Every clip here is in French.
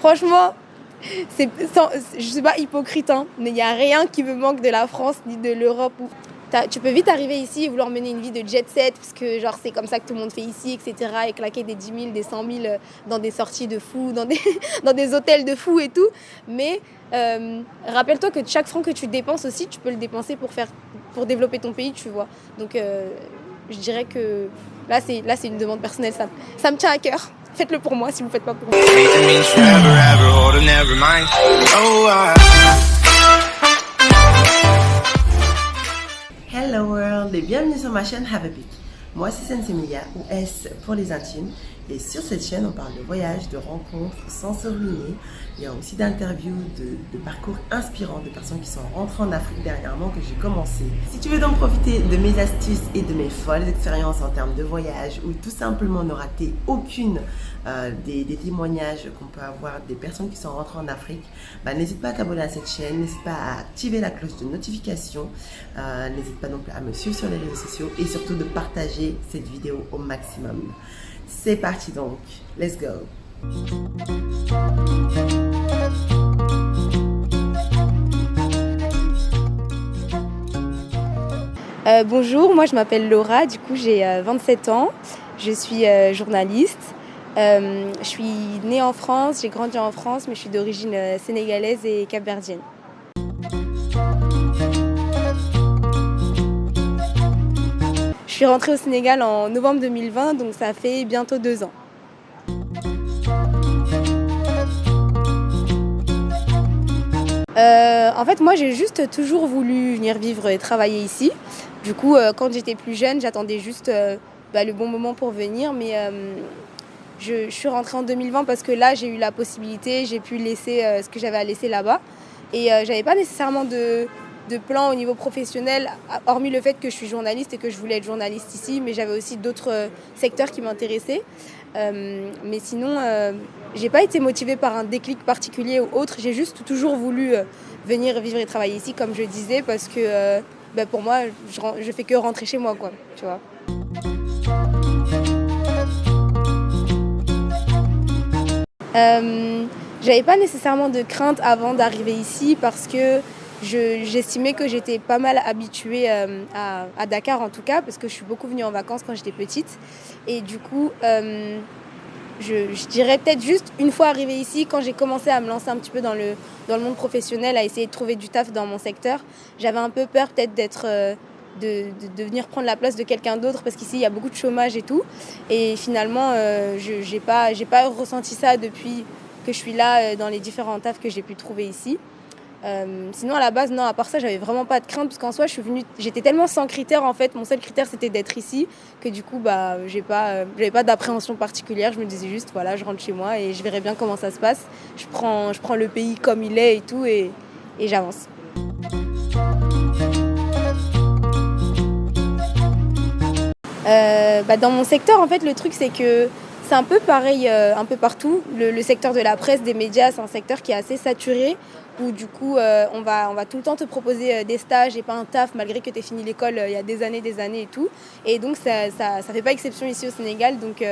Franchement, je suis pas hypocrite, hein, mais il n'y a rien qui me manque de la France ni de l'Europe. Tu peux vite arriver ici et vouloir mener une vie de jet set, parce que genre, c'est comme ça que tout le monde fait ici, etc. Et claquer des 10 000, des 100 000 dans des sorties de fous, dans des hôtels de fous et tout. Mais rappelle-toi que chaque franc que tu dépenses aussi, tu peux le dépenser pour développer ton pays, tu vois. Donc je dirais que là, c'est une demande personnelle. Ça me tient à cœur. Faites-le pour moi si vous ne le faites pas pour moi. Hello world et bienvenue sur ma chaîne Have a Pic. Moi c'est Sensemilia ou S pour les intimes et sur cette chaîne on parle de voyages, de rencontres sans se ruiner. Il y a aussi d'interviews, de parcours inspirants de personnes qui sont rentrées en Afrique dernièrement que j'ai commencé. Si tu veux donc profiter de mes astuces et de mes folles expériences en termes de voyage ou tout simplement ne rater aucune des témoignages qu'on peut avoir des personnes qui sont rentrées en Afrique, n'hésite pas à t'abonner à cette chaîne, n'hésite pas à activer la cloche de notification, n'hésite pas donc à me suivre sur les réseaux sociaux et surtout de partager cette vidéo au maximum. C'est parti donc, let's go! Bonjour, moi je m'appelle Laura, du coup j'ai 27 ans, je suis journaliste. Je suis née en France, j'ai grandi en France, mais je suis d'origine sénégalaise et capverdienne. Je suis rentrée au Sénégal en novembre 2020, donc ça fait bientôt 2 ans. En fait, moi j'ai juste toujours voulu venir vivre et travailler ici. Du coup, quand j'étais plus jeune, j'attendais juste le bon moment pour venir, mais je suis rentrée en 2020 parce que là, j'ai eu la possibilité, j'ai pu laisser ce que j'avais à laisser là-bas. Et j'avais pas nécessairement de plan au niveau professionnel, hormis le fait que je suis journaliste et que je voulais être journaliste ici, mais j'avais aussi d'autres secteurs qui m'intéressaient. Mais sinon, j'ai pas été motivée par un déclic particulier ou autre. J'ai juste toujours voulu venir vivre et travailler ici, comme je disais, parce que pour moi, je fais que rentrer chez moi, quoi, tu vois. J'avais pas nécessairement de crainte avant d'arriver ici parce que j'estimais que j'étais pas mal habituée à Dakar en tout cas, parce que je suis beaucoup venue en vacances quand j'étais petite. Et du coup, je dirais peut-être juste une fois arrivée ici, quand j'ai commencé à me lancer un petit peu dans le monde professionnel, à essayer de trouver du taf dans mon secteur, j'avais un peu peur peut-être de venir prendre la place de quelqu'un d'autre parce qu'ici il y a beaucoup de chômage et tout. Et finalement, j'ai pas ressenti ça depuis que je suis là dans les différents tafs que j'ai pu trouver ici. Sinon à la base, non, à part ça, j'avais vraiment pas de crainte parce qu'en soi, j'étais tellement sans critères en fait. Mon seul critère c'était d'être ici que du coup, j'avais pas d'appréhension particulière. Je me disais juste, voilà, je rentre chez moi et je verrai bien comment ça se passe. Je prends le pays comme il est et tout et j'avance. Dans mon secteur, en fait, le truc, c'est que c'est un peu pareil un peu partout. Le secteur de la presse, des médias, c'est un secteur qui est assez saturé, où du coup, on va tout le temps te proposer des stages et pas un taf, malgré que tu aies fini l'école il y a des années et tout. Et donc, ça fait pas exception ici au Sénégal. Donc,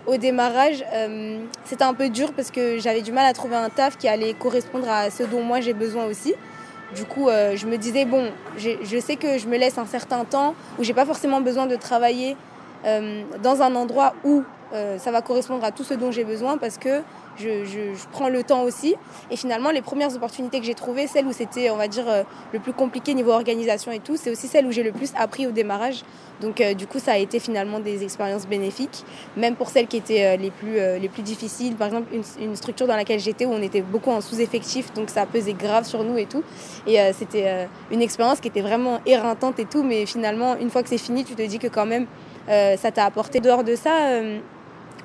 au démarrage, c'était un peu dur parce que j'avais du mal à trouver un taf qui allait correspondre à ce dont moi j'ai besoin aussi. Du coup, je me disais, bon, je sais que je me laisse un certain temps où j'ai pas forcément besoin de travailler dans un endroit où ça va correspondre à tout ce dont j'ai besoin parce que je prends le temps aussi. Et finalement, les premières opportunités que j'ai trouvées, celles où c'était, on va dire, le plus compliqué niveau organisation et tout, c'est aussi celles où j'ai le plus appris au démarrage. Donc, du coup, ça a été finalement des expériences bénéfiques, même pour celles qui étaient les plus difficiles. Par exemple, une structure dans laquelle j'étais où on était beaucoup en sous-effectif, donc ça pesait grave sur nous et tout. Et c'était une expérience qui était vraiment éreintante et tout, mais finalement, une fois que c'est fini, tu te dis que quand même, ça t'a apporté. Dehors de ça,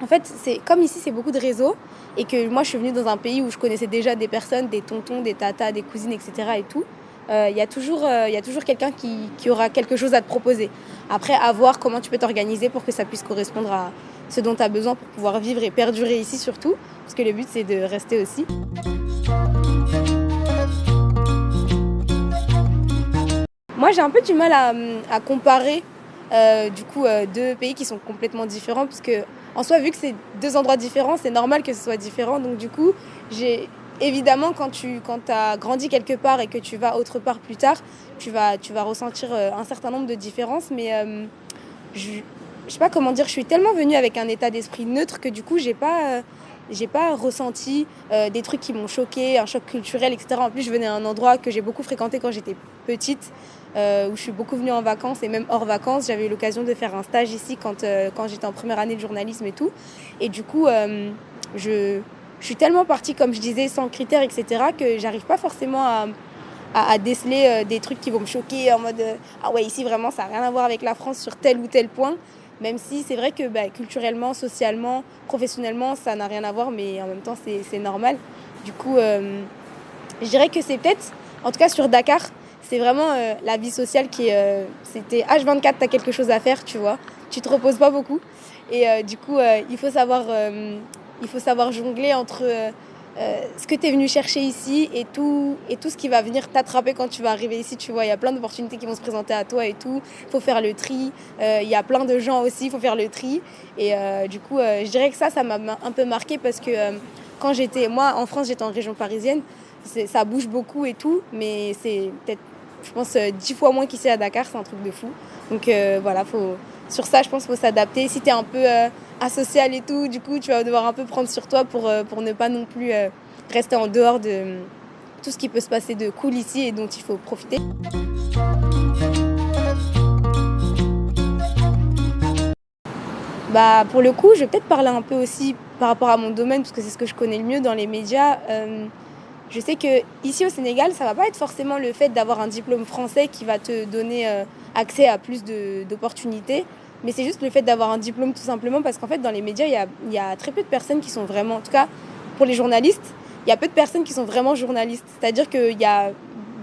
en fait, comme ici, c'est beaucoup de réseaux et que moi, je suis venue dans un pays où je connaissais déjà des personnes, des tontons, des tatas, des cousines, etc. et tout. Il y a toujours quelqu'un qui aura quelque chose à te proposer. Après, à voir comment tu peux t'organiser pour que ça puisse correspondre à ce dont tu as besoin pour pouvoir vivre et perdurer ici surtout, parce que le but, c'est de rester aussi. Moi, j'ai un peu du mal à comparer deux pays qui sont complètement différents, parce que en soi, vu que c'est deux endroits différents, c'est normal que ce soit différent. Donc du coup, évidemment, quand tu as grandi quelque part et que tu vas autre part plus tard, tu vas ressentir un certain nombre de différences. Mais je sais pas comment dire, je suis tellement venue avec un état d'esprit neutre que du coup, j'ai pas ressenti des trucs qui m'ont choqué, un choc culturel, etc. En plus, je venais à un endroit que j'ai beaucoup fréquenté quand j'étais petite, où je suis beaucoup venue en vacances et même hors vacances. J'avais eu l'occasion de faire un stage ici quand j'étais en première année de journalisme et tout. Et du coup, je suis tellement partie, comme je disais, sans critères, etc., que j'arrive pas forcément à déceler des trucs qui vont me choquer en mode ah ouais, ici vraiment ça n'a rien à voir avec la France sur tel ou tel point. Même si c'est vrai que culturellement, socialement, professionnellement, ça n'a rien à voir, mais en même temps c'est normal. Du coup, je dirais que c'est peut-être, en tout cas sur Dakar, c'est vraiment la vie sociale qui est. C'était H24, t'as quelque chose à faire, tu vois. Tu te reposes pas beaucoup. Et du coup, il faut savoir jongler entre ce que tu es venu chercher ici et tout ce qui va venir t'attraper quand tu vas arriver ici. Tu vois, il y a plein d'opportunités qui vont se présenter à toi et tout. Il faut faire le tri. Il y a plein de gens aussi, il faut faire le tri. Et du coup, je dirais que ça m'a un peu marqué parce que moi, en France, j'étais en région parisienne. Ça bouge beaucoup et tout, mais c'est peut-être, je pense, 10 fois moins qu'ici à Dakar. C'est un truc de fou. Donc voilà, sur ça, je pense qu'il faut s'adapter. Si tu es un peu asocial et tout, du coup, tu vas devoir un peu prendre sur toi pour ne pas non plus rester en dehors de tout ce qui peut se passer de cool ici et dont il faut profiter. Pour le coup, je vais peut-être parler un peu aussi par rapport à mon domaine, parce que c'est ce que je connais le mieux dans les médias. Je sais qu'ici au Sénégal, ça ne va pas être forcément le fait d'avoir un diplôme français qui va te donner accès à plus d'opportunités, mais c'est juste le fait d'avoir un diplôme tout simplement parce qu'en fait, dans les médias, il y a très peu de personnes qui sont vraiment, en tout cas pour les journalistes, il y a peu de personnes qui sont vraiment journalistes. C'est-à-dire qu'il y a,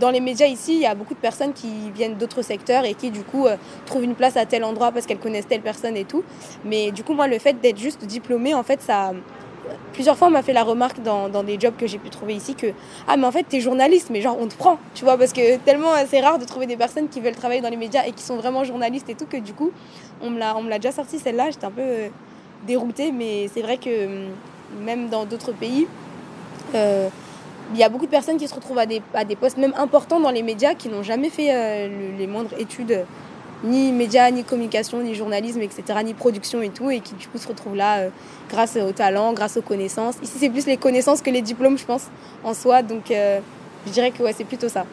dans les médias ici, il y a beaucoup de personnes qui viennent d'autres secteurs et qui du coup trouvent une place à tel endroit parce qu'elles connaissent telle personne et tout. Mais du coup, moi, le fait d'être juste diplômée, en fait, ça... Plusieurs fois, on m'a fait la remarque dans des jobs que j'ai pu trouver ici que « Ah, mais en fait, t'es journaliste, mais genre, on te prend !» Tu vois, parce que tellement c'est rare de trouver des personnes qui veulent travailler dans les médias et qui sont vraiment journalistes et tout, que du coup, on me l'a déjà sorti celle-là. J'étais un peu déroutée, mais c'est vrai que même dans d'autres pays, il y a beaucoup de personnes qui se retrouvent à des postes même importants dans les médias qui n'ont jamais fait les moindres études ni médias, ni communication, ni journalisme, etc., ni production et tout, et qui du coup se retrouvent là grâce au talent, grâce aux connaissances. Ici, c'est plus les connaissances que les diplômes, je pense, en soi, donc je dirais que ouais, c'est plutôt ça.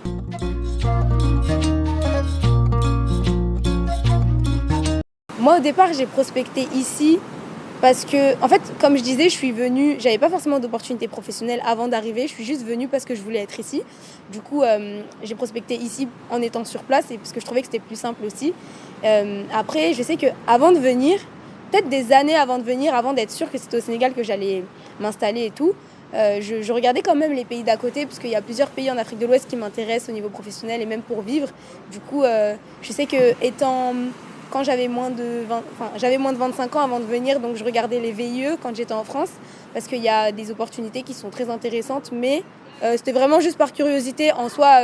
Moi, au départ, j'ai prospecté ici parce que, en fait, comme je disais, je suis venue, j'avais pas forcément d'opportunité professionnelle avant d'arriver, je suis juste venue parce que je voulais être ici. Du coup, j'ai prospecté ici en étant sur place et parce que je trouvais que c'était plus simple aussi. Après, je sais qu'avant de venir, peut-être des années avant de venir, avant d'être sûre que c'était au Sénégal que j'allais m'installer et tout, je regardais quand même les pays d'à côté parce qu'il y a plusieurs pays en Afrique de l'Ouest qui m'intéressent au niveau professionnel et même pour vivre. Du coup, je sais que quand j'avais moins de 25 ans avant de venir, donc je regardais les VIE quand j'étais en France parce qu'il y a des opportunités qui sont très intéressantes, mais c'était vraiment juste par curiosité. En soi,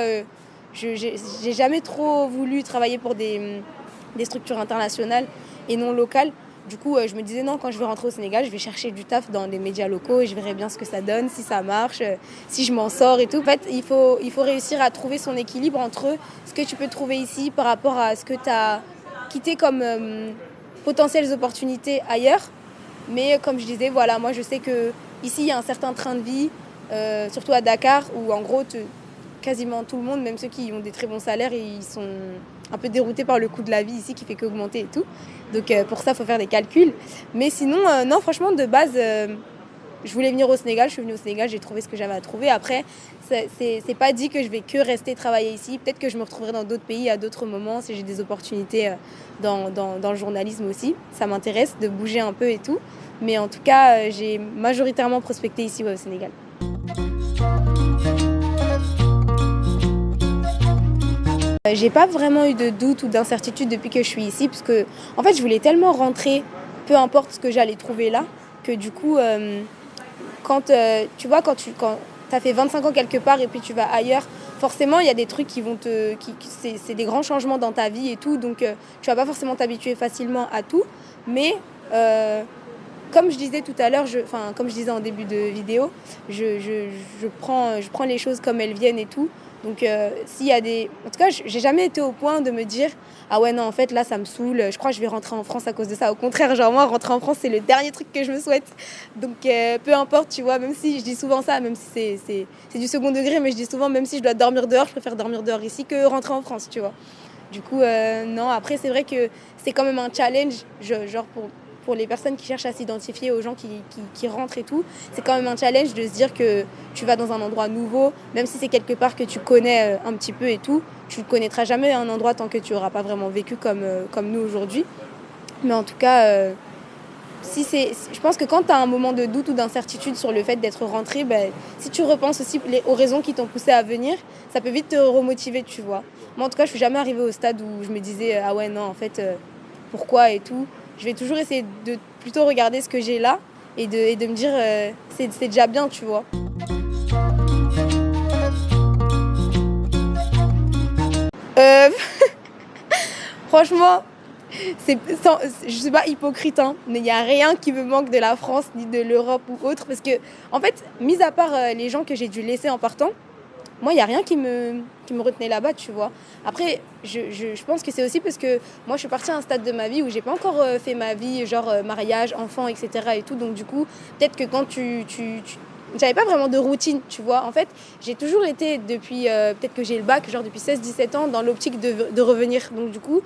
j'ai jamais trop voulu travailler pour des structures internationales et non locales. Du coup, je me disais non, quand je vais rentrer au Sénégal, je vais chercher du taf dans des médias locaux et je verrai bien ce que ça donne, si ça marche, si je m'en sors et tout. En fait, il faut réussir à trouver son équilibre entre ce que tu peux trouver ici par rapport à ce que tu as quitté comme potentielles opportunités ailleurs. Mais comme je disais, voilà, moi je sais qu'ici il y a un certain train de vie, surtout à Dakar, où en gros quasiment tout le monde, même ceux qui ont des très bons salaires, ils sont un peu déroutés par le coût de la vie ici qui fait qu'augmenter et tout. Donc pour ça, il faut faire des calculs. Mais sinon, non, franchement, de base, je voulais venir au Sénégal. Je suis venue au Sénégal, j'ai trouvé ce que j'avais à trouver. Après, c'est pas dit que je vais que rester travailler ici. Peut-être que je me retrouverai dans d'autres pays à d'autres moments si j'ai des opportunités dans le journalisme aussi. Ça m'intéresse de bouger un peu et tout. Mais en tout cas, j'ai majoritairement prospecté ici au Sénégal. J'ai pas vraiment eu de doute ou d'incertitude depuis que je suis ici, parce que en fait je voulais tellement rentrer, peu importe ce que j'allais trouver là, que du coup quand tu vois quand t'as fait 25 ans quelque part et puis tu vas ailleurs, forcément il y a des trucs qui vont c'est des grands changements dans ta vie et tout, donc tu vas pas forcément t'habituer facilement à tout, mais comme je disais tout à l'heure, comme je disais en début de vidéo, je prends les choses comme elles viennent et tout. Donc s'il y a des... En tout cas, j'ai jamais été au point de me dire ah ouais non en fait là ça me saoule, je crois que je vais rentrer en France à cause de ça. Au contraire, genre moi rentrer en France c'est le dernier truc que je me souhaite. Donc peu importe, tu vois, même si je dis souvent ça, même si c'est du second degré, mais je dis souvent même si je dois dormir dehors, je préfère dormir dehors ici que rentrer en France, tu vois. Du coup non, après c'est vrai que c'est quand même un challenge, genre pour les personnes qui cherchent à s'identifier aux gens qui rentrent et tout, c'est quand même un challenge de se dire que tu vas dans un endroit nouveau, même si c'est quelque part que tu connais un petit peu et tout, tu ne connaîtras jamais un endroit tant que tu n'auras pas vraiment vécu comme nous aujourd'hui. Mais en tout cas, je pense que quand tu as un moment de doute ou d'incertitude sur le fait d'être rentré, si tu repenses aussi aux raisons qui t'ont poussé à venir, ça peut vite te remotiver, tu vois. Moi, en tout cas, je suis jamais arrivée au stade où je me disais ah ouais, non, en fait, pourquoi et tout. Je vais toujours essayer de plutôt regarder ce que j'ai là et de me dire c'est déjà bien, tu vois. Franchement, je suis pas hypocrite, hein, mais il n'y a rien qui me manque de la France ni de l'Europe ou autre. Parce que, en fait, mis à part les gens que j'ai dû laisser en partant, moi, il n'y a rien qui me retenait là-bas, tu vois. Après, je pense que c'est aussi parce que moi, je suis partie à un stade de ma vie où j'ai pas encore fait ma vie, genre mariage, enfant, etc. et tout. Donc, du coup, peut-être que quand j'avais pas vraiment de routine, tu vois. En fait, j'ai toujours été, depuis, peut-être que j'ai le bac, genre depuis 16-17 ans, dans l'optique de revenir. Donc, du coup,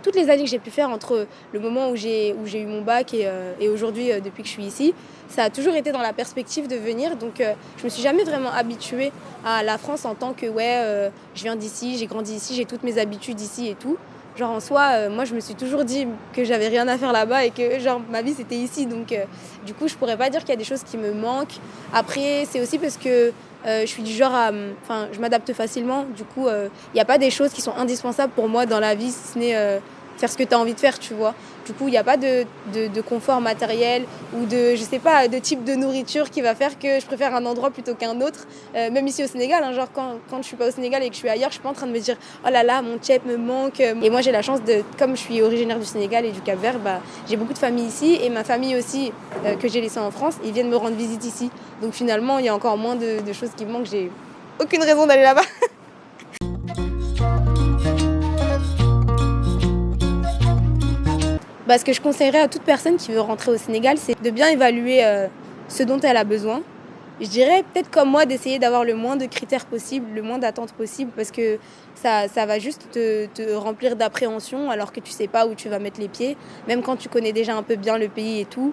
toutes les années que j'ai pu faire entre le moment où j'ai eu mon bac et aujourd'hui, depuis que je suis ici, ça a toujours été dans la perspective de venir. Donc, je me suis jamais vraiment habituée à la France en tant que, je viens d'ici, j'ai grandi ici, j'ai toutes mes habitudes ici et tout. Genre, en soi, moi, je me suis toujours dit que j'avais rien à faire là-bas et que, genre, ma vie, c'était ici. Donc, du coup, je pourrais pas dire qu'il y a des choses qui me manquent. Après, c'est aussi parce que je suis du genre je m'adapte facilement. Du coup, il n'y a pas des choses qui sont indispensables pour moi dans la vie, si ce n'est faire ce que tu as envie de faire, tu vois. Du coup, il n'y a pas de confort matériel ou de, je sais pas, de type de nourriture qui va faire que je préfère un endroit plutôt qu'un autre. Même ici au Sénégal, hein, genre quand je suis pas au Sénégal et que je suis ailleurs, je suis pas en train de me dire oh là là, mon tchèp me manque. Et moi, j'ai la chance comme je suis originaire du Sénégal et du Cap-Vert, j'ai beaucoup de famille ici et ma famille aussi que j'ai laissée en France, ils viennent me rendre visite ici. Donc finalement, il y a encore moins de choses qui me manquent. J'ai aucune raison d'aller là-bas. Ce que je conseillerais à toute personne qui veut rentrer au Sénégal, c'est de bien évaluer ce dont elle a besoin. Je dirais peut-être comme moi d'essayer d'avoir le moins de critères possible, le moins d'attentes possible, parce que ça va juste te remplir d'appréhension alors que tu sais pas où tu vas mettre les pieds, même quand tu connais déjà un peu bien le pays et tout.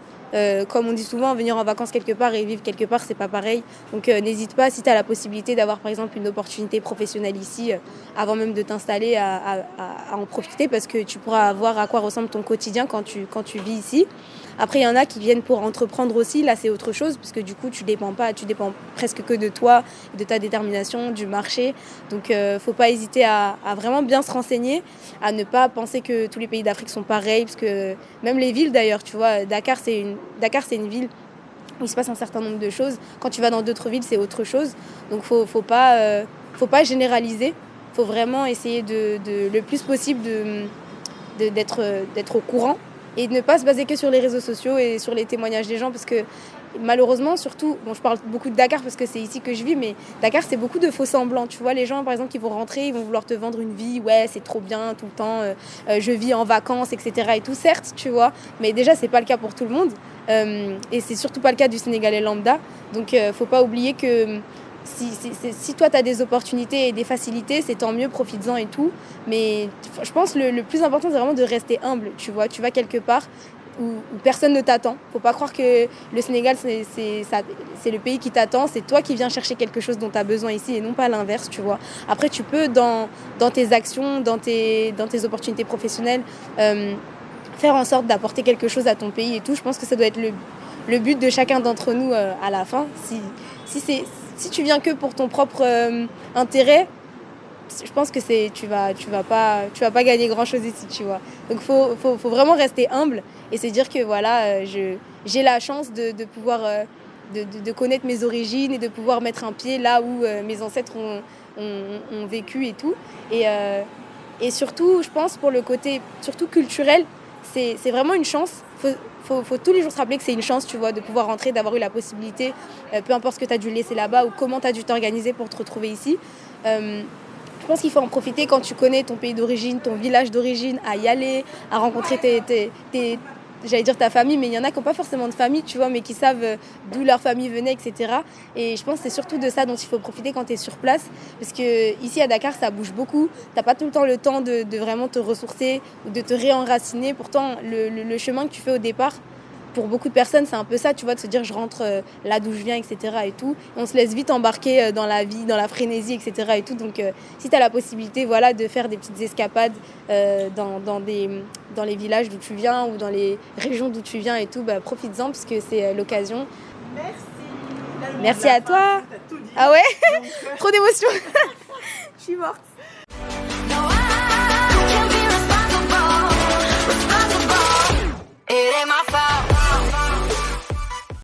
Comme on dit souvent, venir en vacances quelque part et vivre quelque part, c'est pas pareil. Donc n'hésite pas, si tu as la possibilité d'avoir par exemple une opportunité professionnelle ici, avant même de t'installer, à en profiter parce que tu pourras voir à quoi ressemble ton quotidien quand tu vis ici. Après, il y en a qui viennent pour entreprendre aussi. Là, c'est autre chose parce que du coup, tu dépends presque que de toi, de ta détermination, du marché. Donc, faut pas hésiter à vraiment bien se renseigner, à ne pas penser que tous les pays d'Afrique sont pareils, parce que même les villes d'ailleurs, tu vois, Dakar, c'est une ville où il se passe un certain nombre de choses. Quand tu vas dans d'autres villes, c'est autre chose. Donc, faut pas généraliser. Faut vraiment essayer le plus possible d'être au courant. Et ne pas se baser que sur les réseaux sociaux et sur les témoignages des gens parce que malheureusement, surtout, je parle beaucoup de Dakar parce que c'est ici que je vis, mais Dakar, c'est beaucoup de faux semblants. Tu vois, les gens, par exemple, qui vont rentrer, ils vont vouloir te vendre une vie, ouais, c'est trop bien tout le temps, je vis en vacances, etc. et tout, certes, tu vois, mais déjà, c'est pas le cas pour tout le monde. Et c'est surtout pas le cas du Sénégalais lambda. Donc, faut pas oublier que si toi, tu as des opportunités et des facilités, c'est tant mieux, profites-en et tout. Mais je pense que le plus important, c'est vraiment de rester humble. Tu vois, tu vas quelque part où personne ne t'attend. Faut pas croire que le Sénégal, c'est le pays qui t'attend. C'est toi qui viens chercher quelque chose dont tu as besoin ici et non pas l'inverse, tu vois. Après, tu peux, dans tes actions, dans tes opportunités professionnelles, faire en sorte d'apporter quelque chose à ton pays et tout. Je pense que ça doit être le but de chacun d'entre nous à la fin. Si tu viens que pour ton propre intérêt, je pense que tu vas pas gagner grand chose ici, tu vois. Donc faut vraiment rester humble et se dire que voilà, j'ai la chance de pouvoir de connaître mes origines et de pouvoir mettre un pied là où mes ancêtres ont vécu et tout. Et surtout, je pense pour le côté surtout culturel, c'est vraiment une chance. faut tous les jours se rappeler que c'est une chance, tu vois, de pouvoir rentrer, d'avoir eu la possibilité, peu importe ce que tu as dû laisser là-bas ou comment tu as dû t'organiser pour te retrouver ici. Je pense qu'il faut en profiter quand tu connais ton pays d'origine, ton village d'origine, à y aller, à rencontrer j'allais dire ta famille, mais il y en a qui n'ont pas forcément de famille, tu vois, mais qui savent d'où leur famille venait, etc. Et je pense que c'est surtout de ça dont il faut profiter quand tu es sur place, parce que ici à Dakar, ça bouge beaucoup. T'as pas tout le temps le temps de vraiment te ressourcer ou de te réenraciner. Pourtant, le chemin que tu fais au départ, pour beaucoup de personnes, c'est un peu ça, tu vois, de se dire je rentre là d'où je viens, etc. et tout. Et on se laisse vite embarquer dans la vie, dans la frénésie, etc. et tout. Donc, si tu as la possibilité, voilà, de faire des petites escapades dans les villages d'où tu viens ou dans les régions d'où tu viens et tout, bah, profites-en parce que c'est l'occasion. Merci. Merci à toi. T'as tout dit. Ah ouais. Donc, Trop d'émotion. Je suis morte.